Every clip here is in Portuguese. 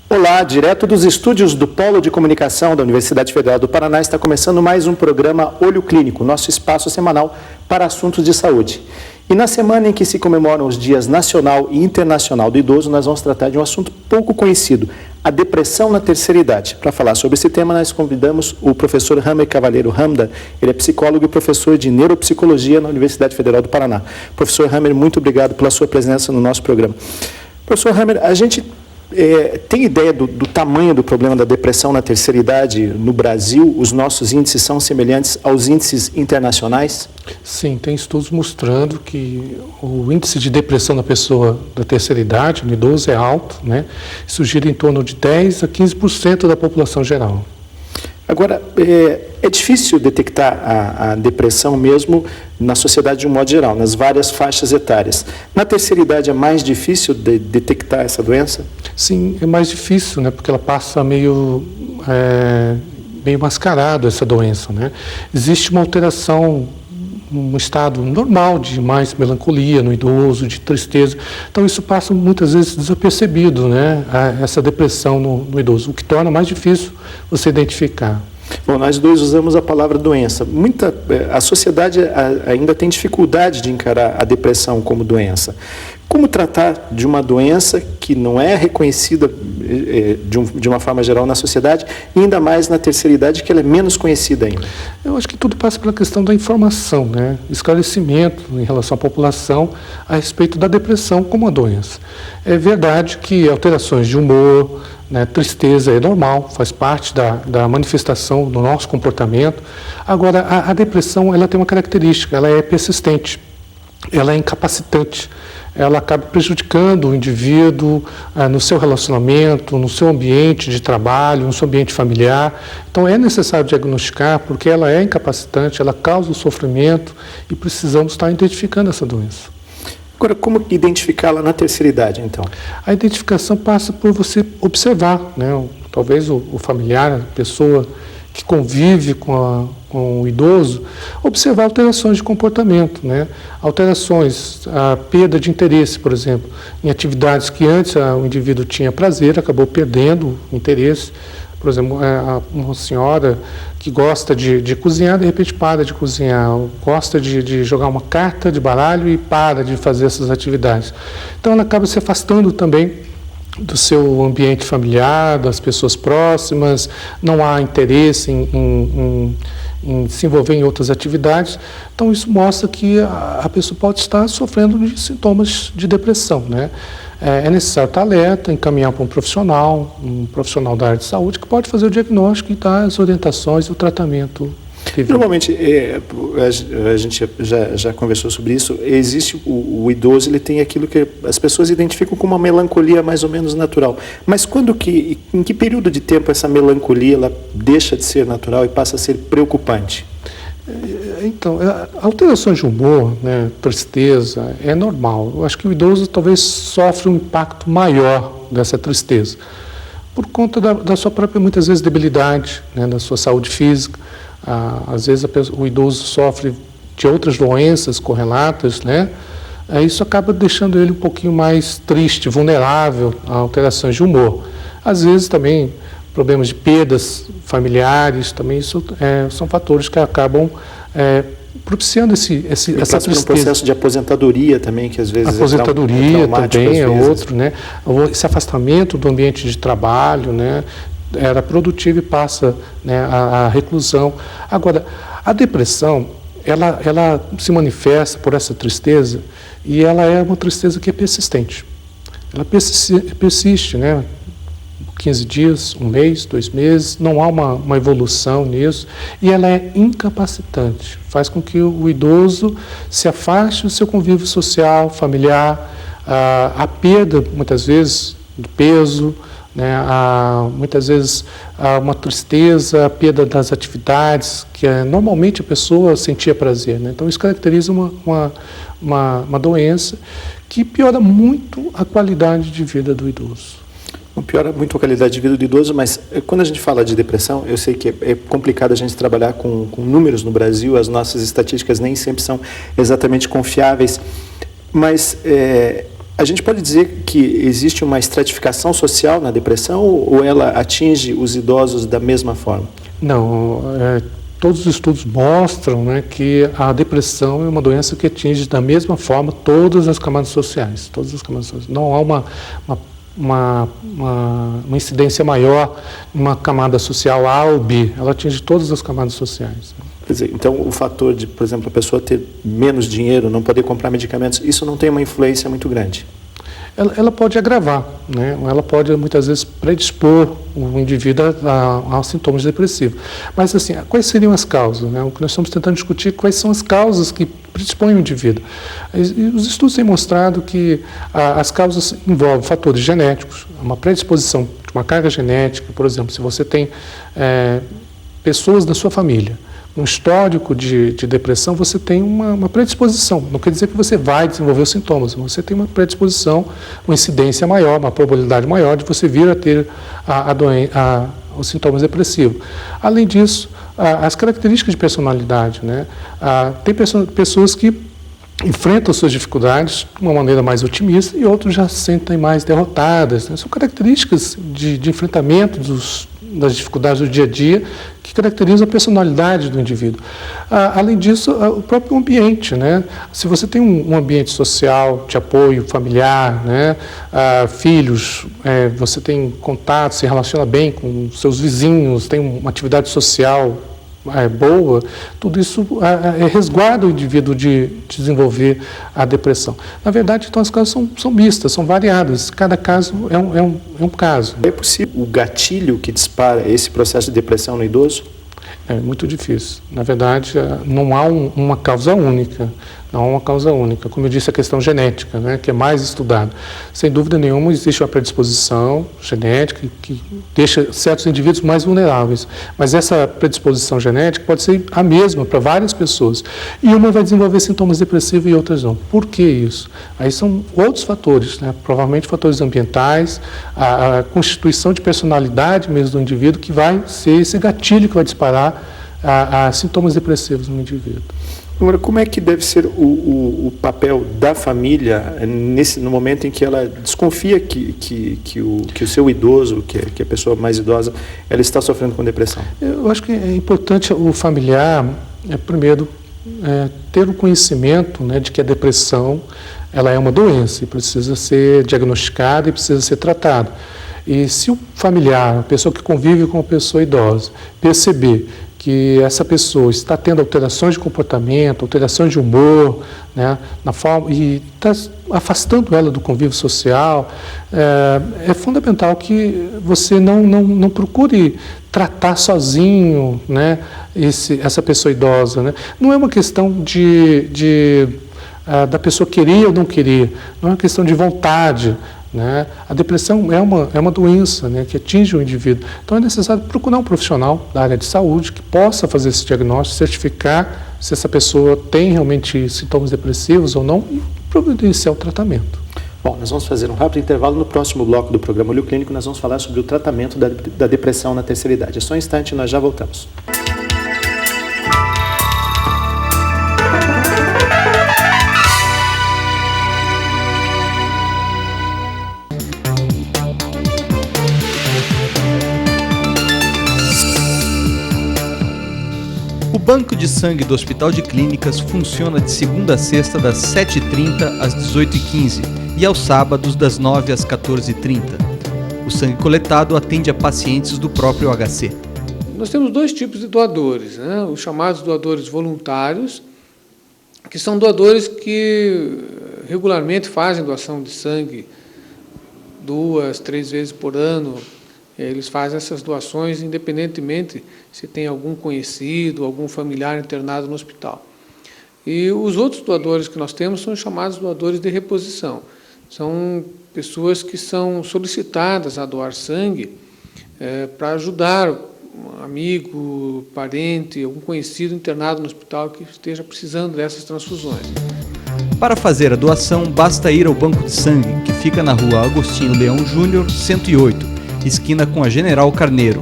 Olá, direto dos estúdios do Polo de Comunicação da Universidade Federal do Paraná, está começando mais um programa Olho Clínico, nosso espaço semanal para assuntos de saúde. E na semana em que se comemoram os dias Nacional e Internacional do Idoso, nós vamos tratar de um assunto pouco conhecido, a depressão na terceira idade. Para falar sobre esse tema, nós convidamos o professor Hamer Cavaleiro Hamda, ele é psicólogo e professor de neuropsicologia na Universidade Federal do Paraná. Professor Hamer, muito obrigado pela sua presença no nosso programa. Professor Hamer, a gente tem ideia do tamanho do problema da depressão na terceira idade no Brasil? Os nossos índices são semelhantes aos índices internacionais? Sim, tem estudos mostrando que o índice de depressão na pessoa da terceira idade, no idoso, é alto, né? Isso gira em torno de 10% a 15% da população geral. Agora, é difícil detectar a depressão mesmo na sociedade de um modo geral, nas várias faixas etárias. Na terceira idade é mais difícil de detectar essa doença? Sim, é mais difícil, né? Porque ela passa meio mascarado essa doença, né? Existe uma alteração, um estado normal de mais melancolia no idoso, de tristeza. Então isso passa muitas vezes desapercebido, né? Essa depressão no idoso, o que torna mais difícil você identificar. Bom, nós dois usamos a palavra doença. A sociedade ainda tem dificuldade de encarar a depressão como doença. Como tratar de uma doença que não é reconhecida de uma forma geral na sociedade, e ainda mais na terceira idade, que ela é menos conhecida ainda? Eu acho que tudo passa pela questão da informação, né? Esclarecimento em relação à população a respeito da depressão como uma doença. É verdade que alterações de humor, né, tristeza é normal, faz parte da manifestação do nosso comportamento. Agora, a depressão ela tem uma característica, ela é persistente, ela é incapacitante. Ela acaba prejudicando o indivíduo no seu relacionamento, no seu ambiente de trabalho, no seu ambiente familiar. Então é necessário diagnosticar, porque ela é incapacitante, ela causa o sofrimento e precisamos estar identificando essa doença. Agora, como identificá-la na terceira idade, então? A identificação passa por você observar, né? Talvez o familiar, a pessoa que convive com o idoso, observar alterações de comportamento, né? Alterações, a perda de interesse, por exemplo, em atividades que antes o indivíduo tinha prazer, acabou perdendo o interesse. Por exemplo, uma senhora que gosta de cozinhar, de repente para de cozinhar, gosta de jogar uma carta de baralho e para de fazer essas atividades. Então ela acaba se afastando também do seu ambiente familiar, das pessoas próximas, não há interesse em se envolver em outras atividades. Então isso mostra que a pessoa pode estar sofrendo de sintomas de depressão, né? É necessário estar alerta, encaminhar para um profissional da área de saúde, que pode fazer o diagnóstico e dar as orientações e o tratamento. Normalmente, a gente já conversou sobre isso, existe o idoso, ele tem aquilo que as pessoas identificam como uma melancolia mais ou menos natural. Mas em que período de tempo essa melancolia ela deixa de ser natural e passa a ser preocupante? Então, alterações de humor, né, tristeza, é normal. Eu acho que o idoso talvez sofre um impacto maior dessa tristeza, por conta da sua própria, muitas vezes, debilidade, né, da sua saúde física. Às vezes o idoso sofre de outras doenças correlatas, né? Isso acaba deixando ele um pouquinho mais triste, vulnerável a alterações de humor. Às vezes também problemas de perdas familiares, também isso são fatores que acabam propiciando essa tristeza. Um processo de aposentadoria também, que às vezes aposentadoria também é outro, né? Esse afastamento do ambiente de trabalho, né? Era produtivo e passa, né, a reclusão. Agora, a depressão, ela se manifesta por essa tristeza e ela é uma tristeza que é persistente. Ela persiste, né? 15 dias, 1 mês, 2 meses, não há uma evolução nisso, e ela é incapacitante, faz com que o idoso se afaste do seu convívio social, familiar, a perda, muitas vezes, de peso, né, muitas vezes uma tristeza, a perda das atividades, que normalmente a pessoa sentia prazer, né? Então isso caracteriza uma doença que piora muito a qualidade de vida do idoso. Piora muito a qualidade de vida do idoso, mas quando a gente fala de depressão, eu sei que é complicado a gente trabalhar com números no Brasil, as nossas estatísticas nem sempre são exatamente confiáveis, mas A gente pode dizer que existe uma estratificação social na depressão ou ela atinge os idosos da mesma forma? Não, todos os estudos mostram, né, que a depressão é uma doença que atinge da mesma forma todas as camadas sociais. Todas as camadas sociais. Não há uma incidência maior em uma camada social A ou B. Ela atinge todas as camadas sociais. Quer dizer, então o fator de, por exemplo, a pessoa ter menos dinheiro, não poder comprar medicamentos, isso não tem uma influência muito grande? Ela pode agravar, né? Ela pode muitas vezes predispor o indivíduo a sintomas depressivos. Mas assim, quais seriam as causas, né? O que nós estamos tentando discutir, quais são as causas que predispõem o indivíduo. E os estudos têm mostrado que as causas envolvem fatores genéticos, uma predisposição de uma carga genética, por exemplo, se você tem pessoas da sua família, um histórico de depressão, você tem uma predisposição. Não quer dizer que você vai desenvolver os sintomas, mas você tem uma predisposição, uma incidência maior, uma probabilidade maior de você vir a ter os sintomas depressivos. Além disso, as características de personalidade, né? Tem pessoas que enfrentam suas dificuldades de uma maneira mais otimista e outros já se sentem mais derrotadas, né? São características de enfrentamento das dificuldades do dia a dia que caracterizam a personalidade do indivíduo. Além disso, o próprio ambiente, né? Se você tem um ambiente social de apoio familiar, né? Filhos, você tem contato, se relaciona bem com seus vizinhos, tem uma atividade social boa, tudo isso resguarda o indivíduo de desenvolver a depressão. Na verdade, então, as causas são mistas, são variadas, cada caso é um caso. É possível o gatilho que dispara esse processo de depressão no idoso? É muito difícil. Na verdade, não há uma causa única. Não há uma causa única. Como eu disse, a questão genética, né, que é mais estudada. Sem dúvida nenhuma, existe uma predisposição genética que deixa certos indivíduos mais vulneráveis. Mas essa predisposição genética pode ser a mesma para várias pessoas. E uma vai desenvolver sintomas depressivos e outras não. Por que isso? Aí são outros fatores, né? Provavelmente fatores ambientais, a constituição de personalidade mesmo do indivíduo, que vai ser esse gatilho que vai disparar a sintomas depressivos no indivíduo. Agora, como é que deve ser o papel da família no momento em que ela desconfia que o seu idoso, que a pessoa mais idosa, ela está sofrendo com depressão? Eu acho que é importante o familiar, primeiro, ter o conhecimento, né, de que a depressão ela é uma doença e precisa ser diagnosticada e precisa ser tratada. E se o familiar, a pessoa que convive com a pessoa idosa, perceber que essa pessoa está tendo alterações de comportamento, alterações de humor, né, na forma, e está afastando ela do convívio social, é fundamental que você não procure tratar sozinho, né, essa pessoa idosa, né. Não é uma questão da pessoa querer ou não querer, não é uma questão de vontade, né? A depressão é uma doença, né, que atinge o indivíduo. Então é necessário procurar um profissional da área de saúde que possa fazer esse diagnóstico, certificar se essa pessoa tem realmente sintomas depressivos ou não e providenciar o tratamento. Bom, nós vamos fazer um rápido intervalo. No próximo bloco do programa Olho Clínico, nós vamos falar sobre o tratamento da depressão na terceira idade. É só um instante, nós já voltamos. O Banco de Sangue do Hospital de Clínicas funciona de segunda a sexta das 7h30 às 18h15 e aos sábados das 9h às 14h30. O sangue coletado atende a pacientes do próprio HC. Nós temos dois tipos de doadores, né? Os chamados doadores voluntários, que são doadores que regularmente fazem doação de sangue 2, 3 vezes por ano. Eles fazem essas doações independentemente se tem algum conhecido, algum familiar internado no hospital. E os outros doadores que nós temos são os chamados doadores de reposição. São pessoas que são solicitadas a doar sangue para ajudar um amigo, parente, algum conhecido internado no hospital que esteja precisando dessas transfusões. Para fazer a doação, basta ir ao Banco de Sangue, que fica na Rua Agostinho Leão Júnior, 108, esquina com a General Carneiro.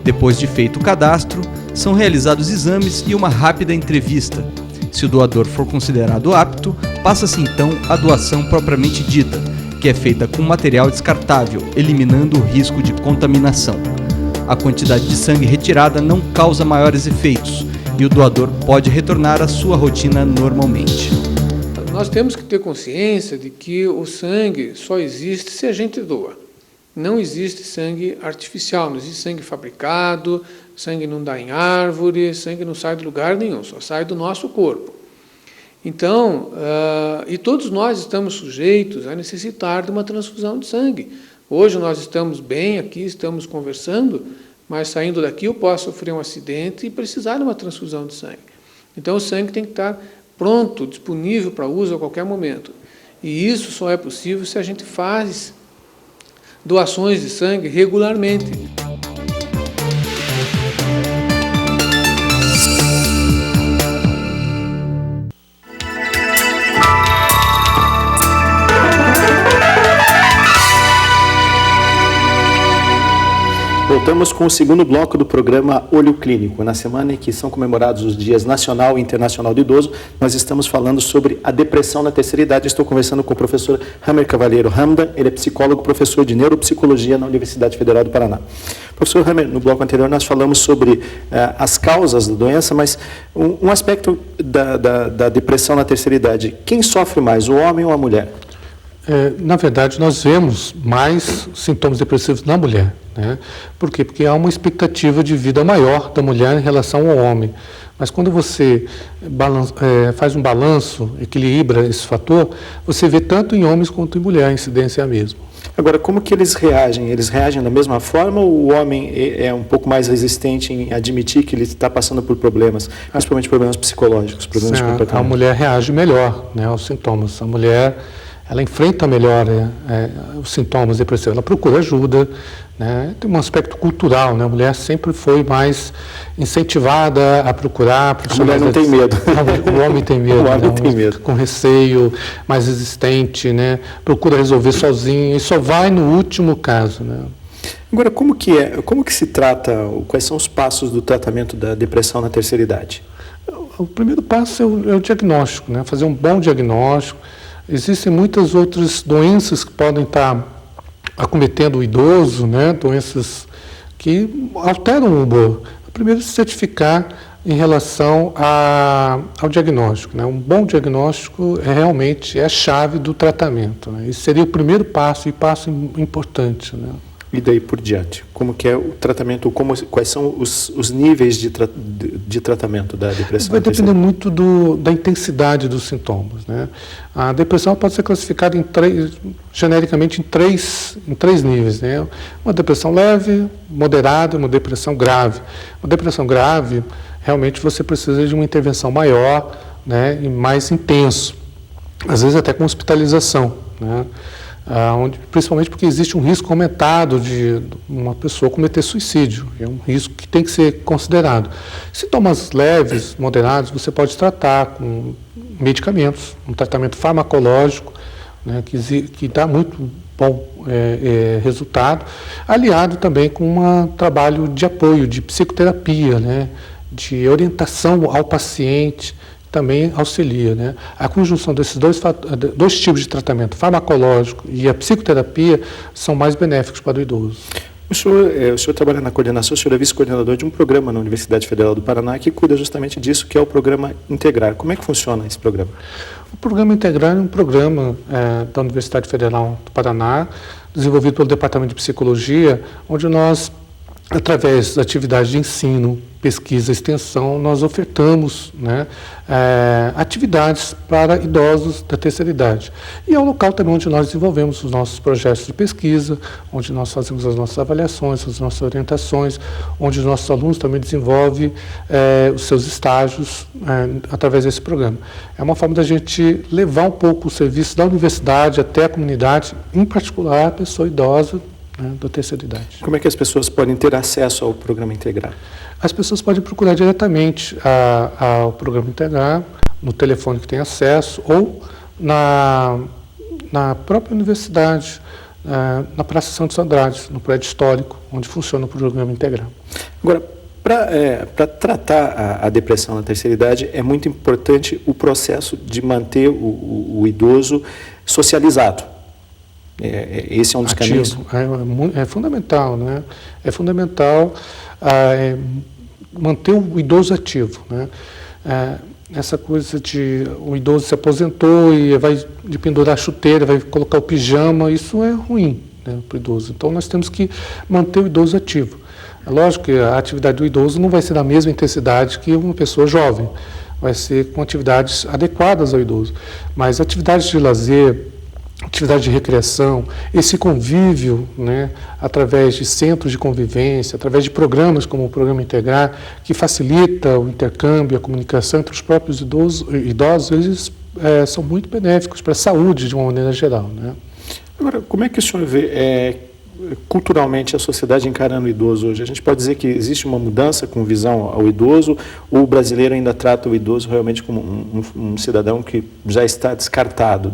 Depois de feito o cadastro, são realizados exames e uma rápida entrevista. Se o doador for considerado apto, passa-se então a doação propriamente dita, que é feita com material descartável, eliminando o risco de contaminação. A quantidade de sangue retirada não causa maiores efeitos e o doador pode retornar à sua rotina normalmente. Nós temos que ter consciência de que o sangue só existe se a gente doa. Não existe sangue artificial, não existe sangue fabricado, sangue não dá em árvore, sangue não sai de lugar nenhum, só sai do nosso corpo. Então, e todos nós estamos sujeitos a necessitar de uma transfusão de sangue. Hoje nós estamos bem aqui, estamos conversando, mas saindo daqui eu posso sofrer um acidente e precisar de uma transfusão de sangue. Então o sangue tem que estar pronto, disponível para uso a qualquer momento. E isso só é possível se a gente faz doações de sangue regularmente. Voltamos com o segundo bloco do programa Olho Clínico. Na semana em que são comemorados os dias Nacional e Internacional do Idoso, nós estamos falando sobre a depressão na terceira idade. Estou conversando com o professor Hammer Cavalheiro Hamdan, ele é psicólogo, professor de neuropsicologia na Universidade Federal do Paraná. Professor Hammer, no bloco anterior nós falamos sobre as causas da doença, mas um aspecto da depressão na terceira idade, quem sofre mais, o homem ou a mulher? Na verdade, nós vemos mais sintomas depressivos na mulher. Né? Por quê? Porque há uma expectativa de vida maior da mulher em relação ao homem. Mas quando você faz um balanço, equilibra esse fator, você vê tanto em homens quanto em mulher, a incidência é a mesma. Agora, como que eles reagem? Eles reagem da mesma forma ou o homem é um pouco mais resistente em admitir que ele está passando por problemas, principalmente problemas psicológicos, problemas de comportamento? A mulher reage melhor, né, aos sintomas. A mulher, ela enfrenta melhor os sintomas depressivos, ela procura ajuda, né? Tem um aspecto cultural, né? A mulher sempre foi mais incentivada a procurar. A mulher não tem medo. O homem tem medo. O homem tem medo. Com receio, mais resistente, né? Procura resolver sozinho e só vai no último caso, né? Agora, como que se trata, quais são os passos do tratamento da depressão na terceira idade? O primeiro passo é o diagnóstico, né? Fazer um bom diagnóstico. Existem muitas outras doenças que podem estar acometendo o idoso, né? Doenças que alteram o humor. Primeiro, se certificar em relação ao diagnóstico, né? Um bom diagnóstico realmente é a chave do tratamento, né? Esse seria o primeiro passo, e passo importante, né? E daí por diante? Como que é o tratamento, quais são os níveis de tratamento da depressão? Vai depender muito da intensidade dos sintomas, né? A depressão pode ser classificada genericamente em três níveis, né? Uma depressão leve, moderada, uma depressão grave. Uma depressão grave, realmente você precisa de uma intervenção maior, né, e mais intenso, às vezes até com hospitalização, né? Principalmente porque existe um risco aumentado de uma pessoa cometer suicídio. É um risco que tem que ser considerado. Sintomas leves, moderados, você pode tratar com medicamentos, um tratamento farmacológico, né, que dá muito bom resultado, aliado também com um trabalho de apoio, de psicoterapia, né, de orientação ao paciente, também auxilia, né? A conjunção desses dois tipos de tratamento, farmacológico e a psicoterapia, são mais benéficos para o idoso. O senhor trabalha na coordenação, o senhor é vice-coordenador de um programa na Universidade Federal do Paraná que cuida justamente disso, que é o programa Integrar. Como é que funciona esse programa? O programa Integrar é um programa da Universidade Federal do Paraná, desenvolvido pelo Departamento de Psicologia, onde nós, através da atividade de ensino, pesquisa e extensão, nós ofertamos, né, atividades para idosos da terceira idade. E é um local também onde nós desenvolvemos os nossos projetos de pesquisa, onde nós fazemos as nossas avaliações, as nossas orientações, onde os nossos alunos também desenvolvem os seus estágios através desse programa. É uma forma da gente levar um pouco o serviço da universidade até a comunidade, em particular a pessoa idosa, né, da terceira idade. Como é que as pessoas podem ter acesso ao programa Integrar? As pessoas podem procurar diretamente ao programa Integrar, no telefone que tem acesso, ou na própria universidade, na Praça Santos Andrade, no prédio histórico, onde funciona o programa Integrar. Agora, para tratar a depressão na terceira idade, é muito importante o processo de manter o idoso socializado. Esse é um dos caminhos? É fundamental, né? É fundamental manter o idoso ativo, né? Essa coisa de o idoso se aposentou e vai de pendurar a chuteira, vai colocar o pijama, isso é ruim, né, para o idoso. Então nós temos que manter o idoso ativo. É lógico que a atividade do idoso não vai ser da mesma intensidade que uma pessoa jovem, vai ser com atividades adequadas ao idoso. Mas atividades de lazer, atividade de recreação, esse convívio, né, através de centros de convivência, através de programas como o Programa Integrar, que facilita o intercâmbio, a comunicação entre os próprios idosos, eles são muito benéficos para a saúde de uma maneira geral, né? Agora, como é que o senhor vê culturalmente a sociedade encarando o idoso hoje? A gente pode dizer que existe uma mudança com visão ao idoso, ou o brasileiro ainda trata o idoso realmente como um cidadão que já está descartado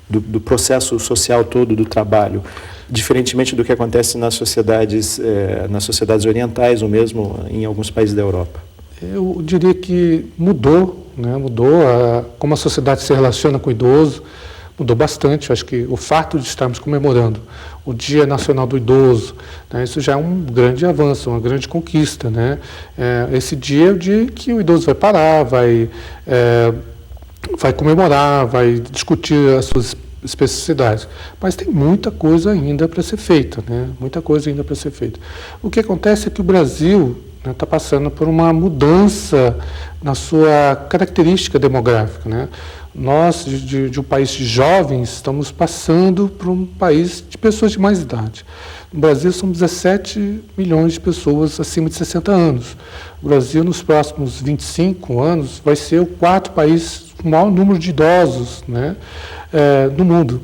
do processo social todo do trabalho, diferentemente do que acontece nas sociedades orientais ou mesmo em alguns países da Europa? Eu diria que mudou, né? Como a sociedade se relaciona com o idoso, mudou bastante. Eu acho que o fato de estarmos comemorando o Dia Nacional do Idoso, né, isso já é um grande avanço, uma grande conquista, né? Esse dia é o dia que o idoso vai parar, vai comemorar, vai discutir as suas especificidades. Mas tem muita coisa ainda para ser feita, né? Muita coisa ainda para ser feita. O que acontece é que o Brasil está passando por uma mudança na sua característica demográfica, né? Nós, de um país de jovens, estamos passando para um país de pessoas de mais idade. No Brasil, são 17 milhões de pessoas acima de 60 anos. O Brasil, nos próximos 25 anos, vai ser o quarto país com o maior número de idosos, né, no mundo.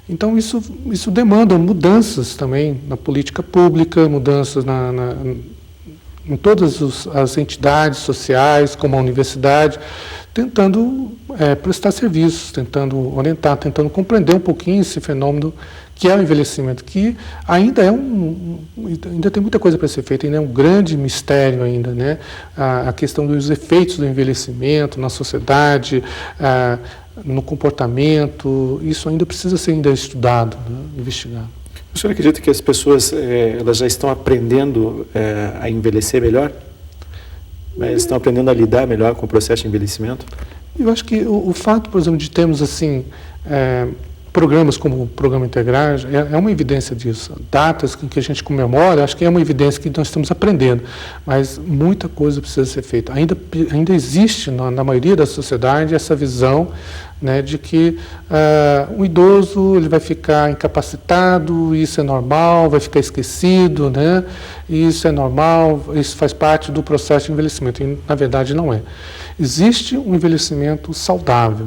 Então, isso demanda mudanças também na política pública, mudanças em todas as entidades sociais, como a universidade, tentando prestar serviços, tentando orientar, tentando compreender um pouquinho esse fenômeno que é o envelhecimento, que ainda ainda tem muita coisa para ser feita, ainda é um grande mistério ainda, né? A questão dos efeitos do envelhecimento na sociedade, no comportamento, isso ainda precisa ser estudado, né? Investigado. O senhor acredita que as pessoas elas já estão aprendendo a envelhecer melhor? Eles estão aprendendo a lidar melhor com o processo de envelhecimento? Eu acho que o fato, por exemplo, de termos assim programas como o Programa Integrar é uma evidência disso. Datas em que a gente comemora, acho que é uma evidência que nós estamos aprendendo, mas muita coisa precisa ser feita. Ainda existe na maioria da sociedade essa visão, né, de que o idoso ele vai ficar incapacitado, isso é normal, vai ficar esquecido, né, isso é normal, isso faz parte do processo de envelhecimento. E, na verdade, não é. Existe um envelhecimento saudável.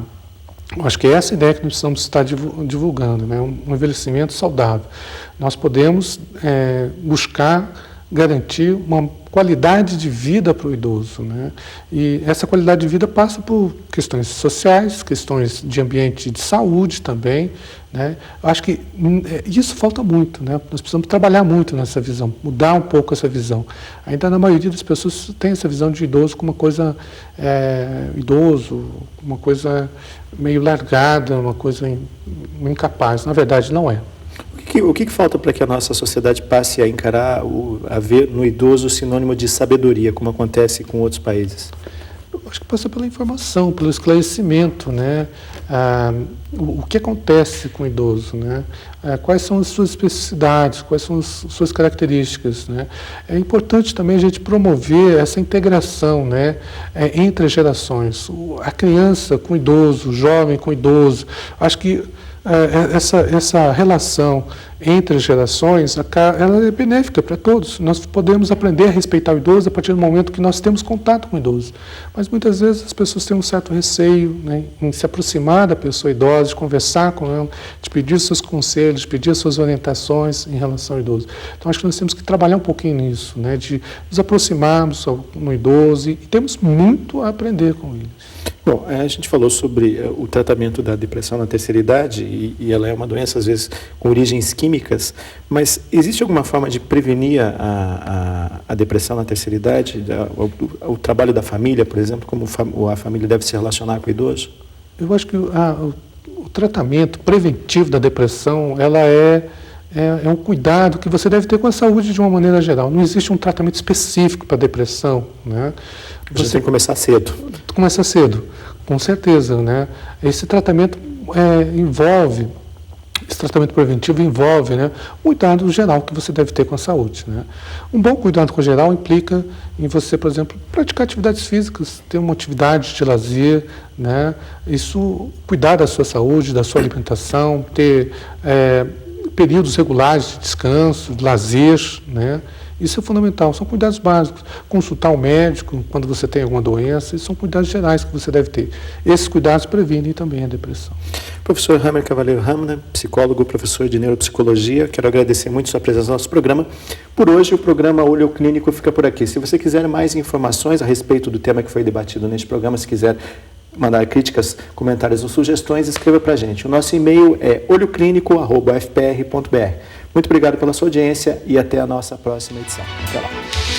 Acho que é essa ideia que nós precisamos estar divulgando, né? Um envelhecimento saudável. Nós podemos buscar garantir uma qualidade de vida para o idoso, né? E essa qualidade de vida passa por questões sociais, questões de ambiente de saúde também, né? Acho que isso falta muito, né? Nós precisamos trabalhar muito nessa visão, mudar um pouco essa visão. Ainda na maioria das pessoas tem essa visão de idoso como uma coisa idoso, uma coisa meio largada, uma coisa incapaz. Na verdade, não é. O que falta para que a nossa sociedade passe a encarar, a ver no idoso sinônimo de sabedoria, como acontece com outros países? Eu acho que passa pela informação, pelo esclarecimento, né? O que acontece com o idoso, né? Quais são as suas especificidades, quais são as suas características, né? É importante também a gente promover essa integração, né, entre as gerações. A criança com o idoso, o jovem com o idoso. Acho que essa relação entre as gerações, ela é benéfica para todos. Nós podemos aprender a respeitar o idoso a partir do momento que nós temos contato com o idoso. Mas muitas vezes as pessoas têm um certo receio, né, em se aproximar da pessoa idosa, de conversar com ela, de pedir seus conselhos, de pedir suas orientações em relação ao idoso. Então acho que nós temos que trabalhar um pouquinho nisso, né, de nos aproximarmos no idoso e temos muito a aprender com ele. Bom, a gente falou sobre o tratamento da depressão na terceira idade e ela é uma doença, às vezes, com origens químicas, mas existe alguma forma de prevenir a depressão na terceira idade? O trabalho da família, por exemplo, como a família deve se relacionar com o idoso? Eu acho que o tratamento preventivo da depressão, ela é um cuidado que você deve ter com a saúde de uma maneira geral. Não existe um tratamento específico para a depressão, né? Você tem que começar cedo. Começa cedo, com certeza, né? Esse tratamento esse tratamento preventivo envolve, né, um cuidado geral que você deve ter com a saúde, né? Um bom cuidado com o geral implica em você, por exemplo, praticar atividades físicas, ter uma atividade de lazer, né? Isso, cuidar da sua saúde, da sua alimentação, ter períodos regulares de descanso, de lazer, né? Isso é fundamental, são cuidados básicos. Consultar o médico quando você tem alguma doença, isso são cuidados gerais que você deve ter. Esses cuidados previnem também a depressão. Professor Hammer Cavaleiro Hamner, psicólogo, professor de neuropsicologia, quero agradecer muito sua presença no nosso programa. Por hoje, o programa Olho Clínico fica por aqui. Se você quiser mais informações a respeito do tema que foi debatido neste programa, se quiser mandar críticas, comentários ou sugestões, escreva para a gente. O nosso e-mail é olhoclinico@fpr.br. Muito obrigado pela sua audiência e até a nossa próxima edição. Até lá.